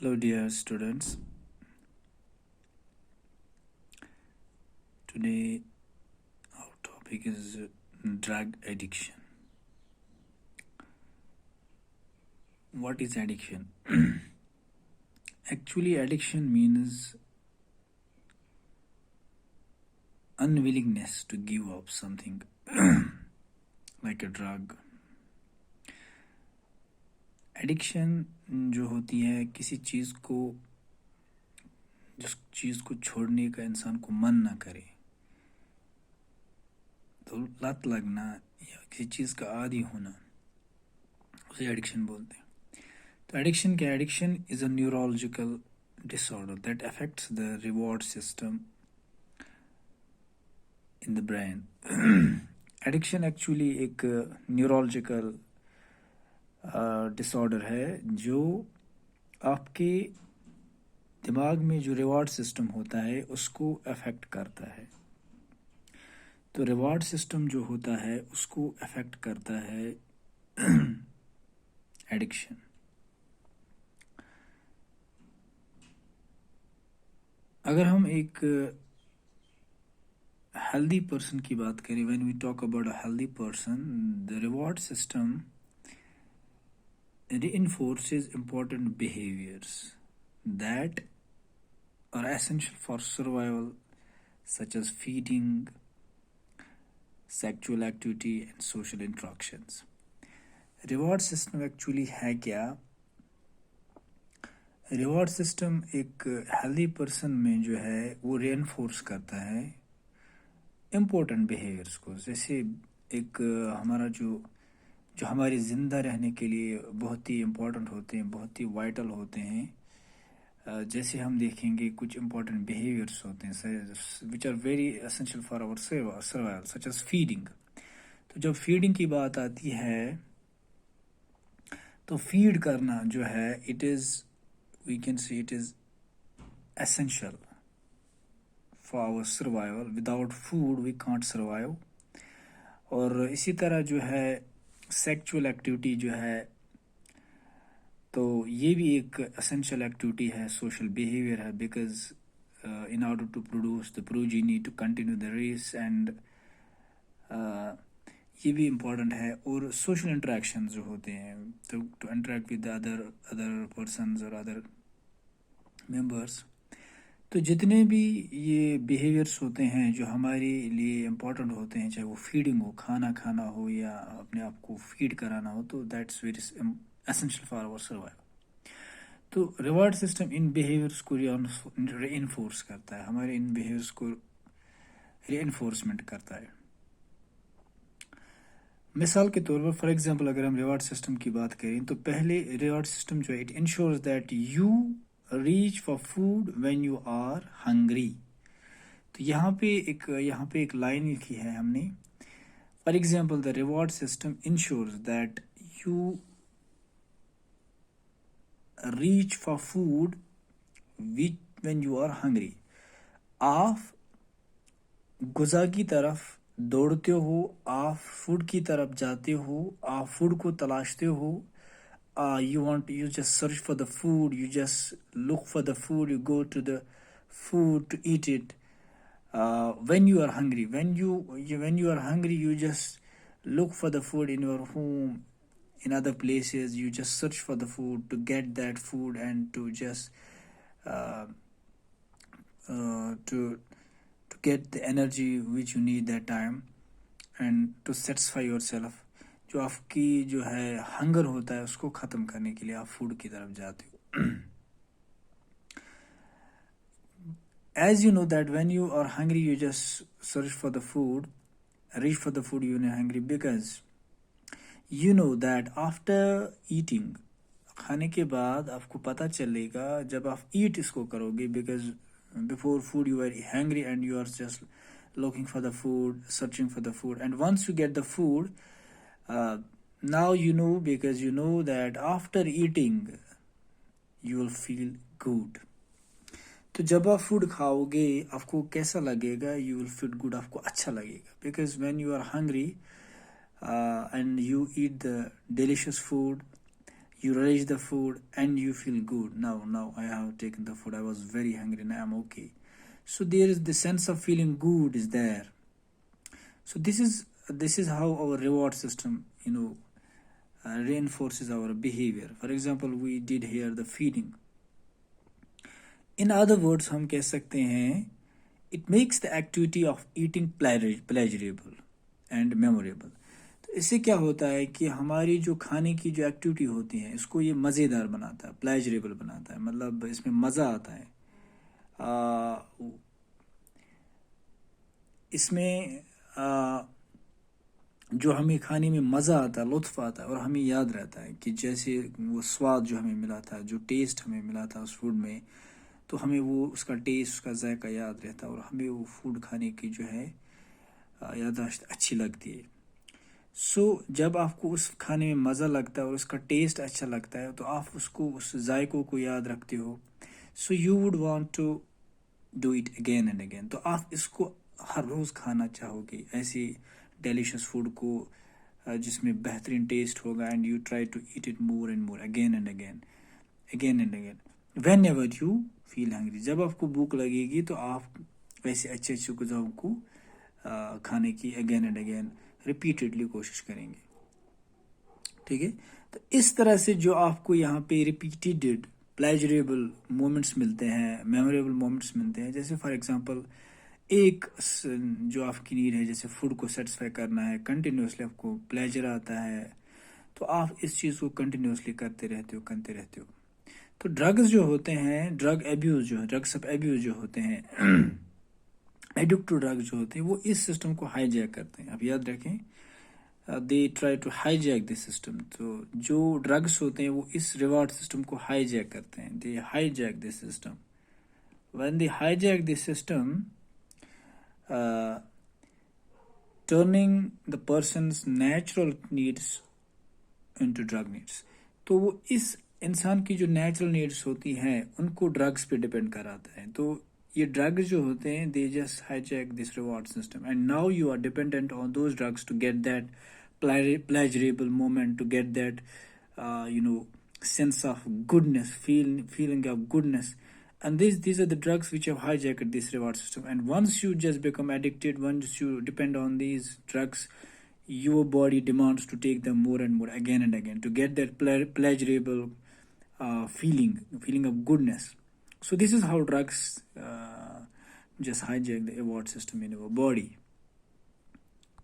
Hello, dear students. Today, our topic is drug addiction. What is addiction? Actually, addiction means unwillingness to give up something like a drug. Addiction जो होती है किसी चीज़ को जिस चीज़ को छोड़ने का इंसान को मन ना करे, तो लत लगना या किसी चीज़ का आदी होना, उसे एडिक्शन बोलते हैं. तो एडिक्शन क्या? Addiction is a neurological disorder that affects the reward system in the brain. Addiction actually एक न्यूरोलॉजिकल डिसऑर्डर है जो आपके दिमाग में जो रिवॉर्ड सिस्टम होता है उसको अफेक्ट करता है. तो रिवॉर्ड सिस्टम जो होता है उसको अफेक्ट करता है एडिक्शन. अगर हम एक हेल्दी पर्सन की बात करें, when we talk about a healthy person, the reward system reinforces important behaviors that are essential for survival, such as feeding, sexual activity, and social interactions. Reward system actually है क्या? Reward system एक healthy person में जो है वो reinforce करता है important behaviours को. जैसे एक हमारा जो जो हमारे ज़िंदा रहने के लिए बहुत ही इम्पोर्टेंट होते हैं, बहुत ही वाइटल होते हैं. जैसे हम देखेंगे कुछ इम्पोर्टेंट बिहेवियर्स होते हैं which are very essential for our survival, such as feeding. तो जब फीडिंग की बात आती है तो फीड करना जो है it is, we can say it is essential for our survival. Without food we can't survive. और इसी तरह जो है सेक्चुअल एक्टिविटी जो है, तो ये भी एक एसेंशियल एक्टिविटी है, सोशल बिहेवियर है, because in order to produce the progeny to continue the race and ये भी इम्पोर्टेंट है. और सोशल इंटरेक्शन जो होते हैं, तो to interact with other other persons और अदर मेंबर्स. तो जितने भी ये बिहेवियर्स होते हैं जो हमारे लिए इम्पोर्टेंट होते हैं, चाहे वो फीडिंग हो, खाना खाना हो या अपने आप को फीड कराना हो, तो that's very essential for our survival. तो रिवॉर्ड सिस्टम इन बिहेवियर्स को रीइंफोर्स करता है, हमारे इन बिहेवियर्स को रीइंफोर्समेंट करता है. मिसाल के तौर पर, फॉर एग्जांपल, अगर हम रिवॉर्ड सिस्टम की बात करें तो पहले रिवॉर्ड सिस्टम जो है it ensures that you reach for food when you are hungry. तो यहाँ पे एक लाइन लिखी है हमने. For example, the reward system ensures that you reach for food when you are hungry. आप गुज़ा की तरफ दौड़ते हो, आप फूड की तरफ जाते हो, आप फूड को तलाशते हो. You just search for the food, you just look for the food, you go to the food to eat it. When you are hungry, when you are hungry, you just look for the food in your home, in other places. You just search for the food to get that food and to just uh, to get the energy which you need that time and to satisfy yourself. जो आपकी जो है hunger होता है उसको ख़त्म करने के लिए आप फूड की तरफ जाते हो. As you know that when you are hungry, you just search for the food, reach for the food when you're hungry, because you know that after eating, खाने के बाद आपको पता चलेगा जब आप ईट इसको करोगे, because before food you were hungry and you are just looking for the food, searching for the food, and once you get the food, now you know, because you know that after eating you will feel good. तो जब आप food खाओगे आपको कैसा लगेगा? You will feel good, आपको अच्छा लगेगा, because when you are hungry and you eat the delicious food, you relish the food and you feel good. Now I have taken the food, I was very hungry, now I'm okay. So there is the sense of feeling good is there. So this is how our reward system, reinforces our behavior. For example, we did here the feeding. In other words, हम कह सकते हैं it makes the activity of eating pleasurable and memorable. तो इससे क्या होता है कि हमारी जो खाने की जो एक्टिविटी होती है इसको ये मज़ेदार बनाता है, प्लेजरेबल बनाता है, मतलब इसमें मज़ा आता है। इसमें जो हमें खाने में मज़ा आता है, लुत्फ़ आता है, और हमें याद रहता है कि जैसे वो स्वाद जो हमें मिला था, जो टेस्ट हमें मिला था उस फूड में, तो हमें वो उसका टेस्ट, उसका जायका याद रहता है और हमें वो फूड खाने की जो है याददाश्त अच्छी लगती है। सो जब आपको उस खाने में मज़ा लगता है और उसका टेस्ट अच्छा लगता है तो आप उसको, उस जायकों को याद रखते हो। So you would want to do it again and again. तो आप इसको हर रोज़ खाना चाहोगे, ऐसी डेलिशियस फूड को जिसमें बेहतरीन टेस्ट होगा, and you try to eat it more and more, again and again, again and again, whenever you feel hungry. जब आपको भूख लगेगी तो आप वैसे अच्छे अच्छे गुज़ाओं को खाने की अगेन एंड अगेन रिपीटेडली कोशिश करेंगे। ठीक है, तो इस तरह से जो आपको यहाँ पे रिपीटेड प्लेजरेबल मोमेंट्स मिलते हैं, मेमोरेबल मोमेंट्स मिलते हैं, जैसे फॉर एग्जांपल एक जो आपकी नीड है, जैसे फूड को सेटिस्फाई करना है, कंटिन्यूसली आपको प्लेजर आता है, तो आप इस चीज़ को कंटिन्यूसली करते रहते हो। तो ड्रग्स जो होते हैं, ड्रग्स ऑफ एब्यूज जो होते हैं, एडिक्टिव ड्रग्स जो होते हैं, वो इस सिस्टम को हाईजैक करते हैं। आप याद रखें, they try to hijack this system. तो जो ड्रग्स होते हैं वो इस रिवार्ड सिस्टम को हाईजैक करते हैं, they hijack this system. When they hijack this system, turning the person's natural needs into drug needs. तो वो इस इंसान की जो नेचुरल नीड्स होती हैं उनको ड्रग्स पे डिपेंड कराता है। तो ये ड्रग्स जो होते हैं, they just hijack this reward system, and now you are dependent on those drugs to get that pleasurable moment, to get that sense of goodness, feeling of goodness. And these are the drugs which have hijacked this reward system. And once you just become addicted, once you depend on these drugs, your body demands to take them more and more, again and again, to get that pleasurable feeling of goodness. So this is how drugs just hijack the reward system in our body.